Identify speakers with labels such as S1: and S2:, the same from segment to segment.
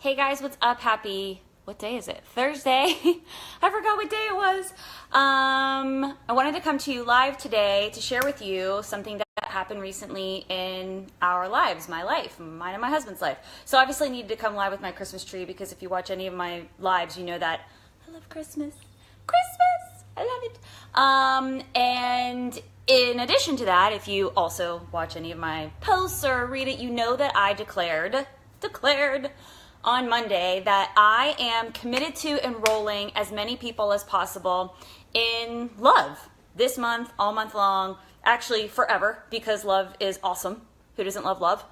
S1: Hey guys, what's up? What day is it? Thursday. I forgot what day it was. I wanted to come to you live today to share with you something that happened recently in our lives, my life, mine and my husband's life. So obviously I needed to come live with my Christmas tree because if you watch any of my lives, you know that I love Christmas. I love it. And in addition to that, if you also watch any of my posts or read it, you know that I declared on Monday that I am committed to enrolling as many people as possible in love this month, all month long, actually forever, because love is awesome. Who doesn't love love?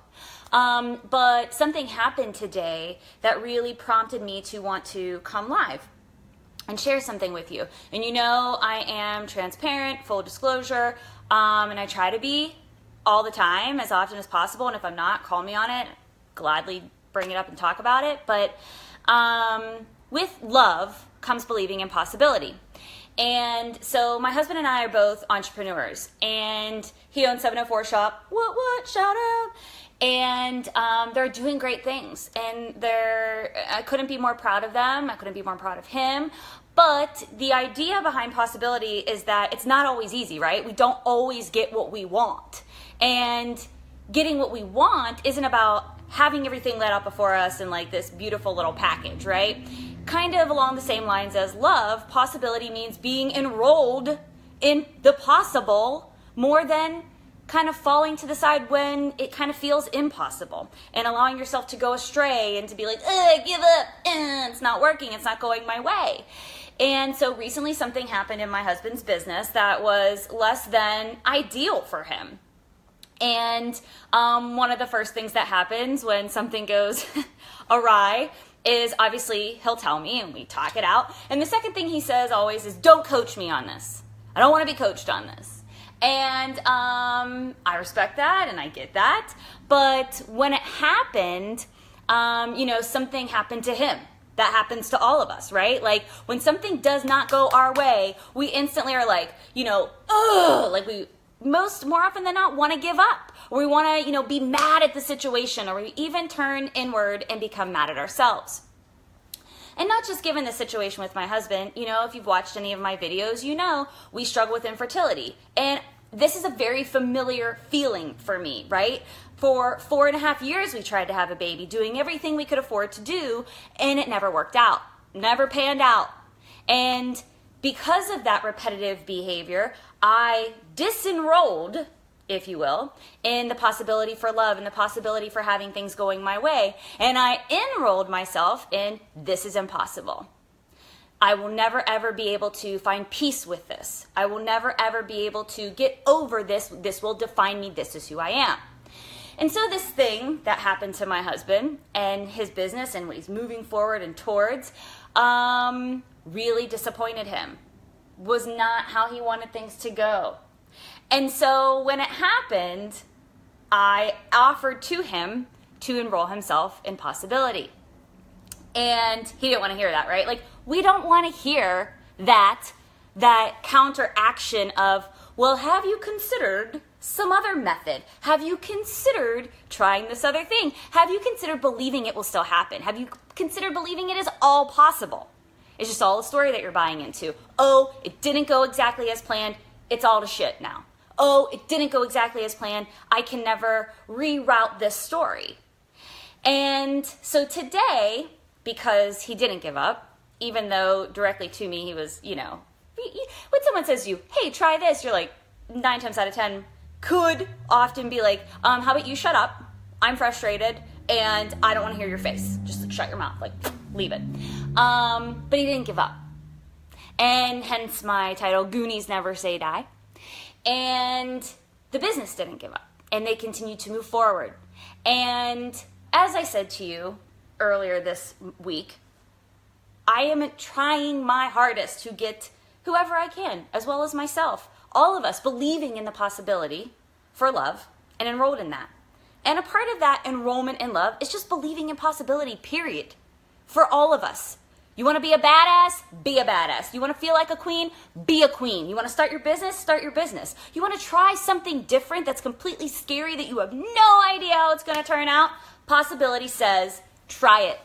S1: But something happened today that really prompted me to want to come live and share something with you. And you know I am transparent, full disclosure, and I try to be all the time, as often as possible. And if I'm not, call me on it. Gladly bring it up and talk about it. But with love comes believing in possibility. And so my husband and I are both entrepreneurs, and he owns 704 Shop. What? Shout out. And they're doing great things, and I couldn't be more proud of them. I couldn't be more proud of him. But the idea behind possibility is that it's not always easy, right? We don't always get what we want. And getting what we want isn't about having everything laid out before us in like this beautiful little package, right? Kind of along the same lines as love, possibility means being enrolled in the possible more than kind of falling to the side when it kind of feels impossible, and allowing yourself to go astray and to be like, give up, it's not working, it's not going my way. And so recently something happened in my husband's business that was less than ideal for him. And one of the first things that happens when something goes awry is obviously he'll tell me and we talk it out. And the second thing he says always is, don't coach me on this. I don't want to be coached on this. And I respect that and I get that. But when it happened, something happened to him. That happens to all of us, right? Like when something does not go our way, we instantly are like, like we more often than not want to give up, or we want to, be mad at the situation, or we even turn inward and become mad at ourselves. And not just given the situation with my husband, if you've watched any of my videos, we struggle with infertility. And this is a very familiar feeling for me, right? For 4.5 years, we tried to have a baby, doing everything we could afford to do, and it never worked out, never panned out. And because of that repetitive behavior, I disenrolled, if you will, in the possibility for love and the possibility for having things going my way. And I enrolled myself in this is impossible. I will never ever be able to find peace with this. I will never ever be able to get over this. This will define me. This is who I am. And so this thing that happened to my husband and his business and what he's moving forward and towards really disappointed him. Was not how he wanted things to go. And so when it happened, I offered to him to enroll himself in possibility. And he didn't want to hear that, right? Like, we don't want to hear that counteraction of, well, have you considered some other method? Have you considered trying this other thing? Have you considered believing it will still happen? Have you considered believing it is all possible? It's just all a story that you're buying into. Oh, it didn't go exactly as planned. It's all to shit now. Oh, it didn't go exactly as planned. I can never reroute this story. And so today, because he didn't give up, even though directly to me he was, when someone says to you, hey, try this, you're like, 9 times out of 10 could often be like, how about you shut up? I'm frustrated and I don't want to hear your face. Just shut your mouth, leave it. But he didn't give up. And hence my title, Goonies Never Say Die. And the business didn't give up. And they continued to move forward. And as I said to you earlier this week, I am trying my hardest to get whoever I can, as well as myself, all of us believing in the possibility for love and enrolled in that. And a part of that enrollment in love is just believing in possibility, period. For all of us. You want to be a badass? Be a badass. You want to feel like a queen? Be a queen. You want to start your business? Start your business. You want to try something different that's completely scary that you have no idea how it's going to turn out? Possibility says, try it.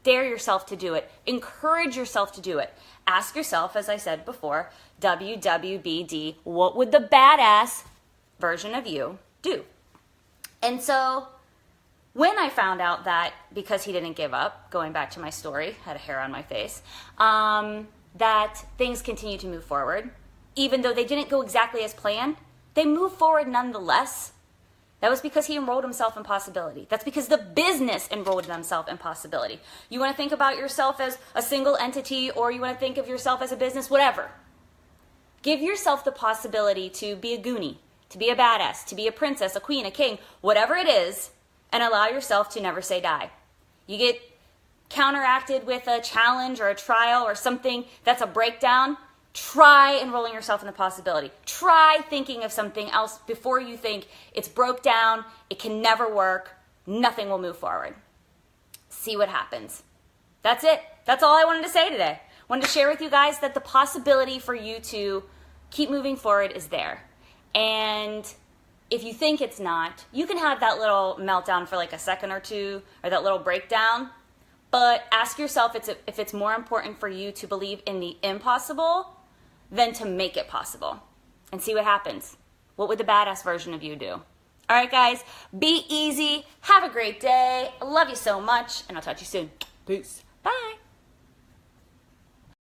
S1: Dare yourself to do it. Encourage yourself to do it. Ask yourself, as I said before, WWBD, what would the badass version of you do? And so when I found out that because he didn't give up, going back to my story, had a hair on my face, that things continue to move forward, even though they didn't go exactly as planned, they moved forward nonetheless. That was because he enrolled himself in possibility. That's because the business enrolled themselves in possibility. You want to think about yourself as a single entity, or you want to think of yourself as a business, whatever. Give yourself the possibility to be a goonie, to be a badass, to be a princess, a queen, a king, whatever it is, and allow yourself to never say die. You get counteracted with a challenge or a trial or something that's a breakdown. Try enrolling yourself in the possibility. Try thinking of something else before you think it's broke down, it can never work, nothing will move forward. See what happens. That's it. That's all I wanted to say today. I wanted to share with you guys that the possibility for you to keep moving forward is there. And if you think it's not, you can have that little meltdown for like a second or two, or that little breakdown. But ask yourself if it's more important for you to believe in the impossible than to make it possible. And see what happens. What would the badass version of you do? All right, guys, be easy. Have a great day. I love you so much, and I'll talk to you soon. Peace. Bye.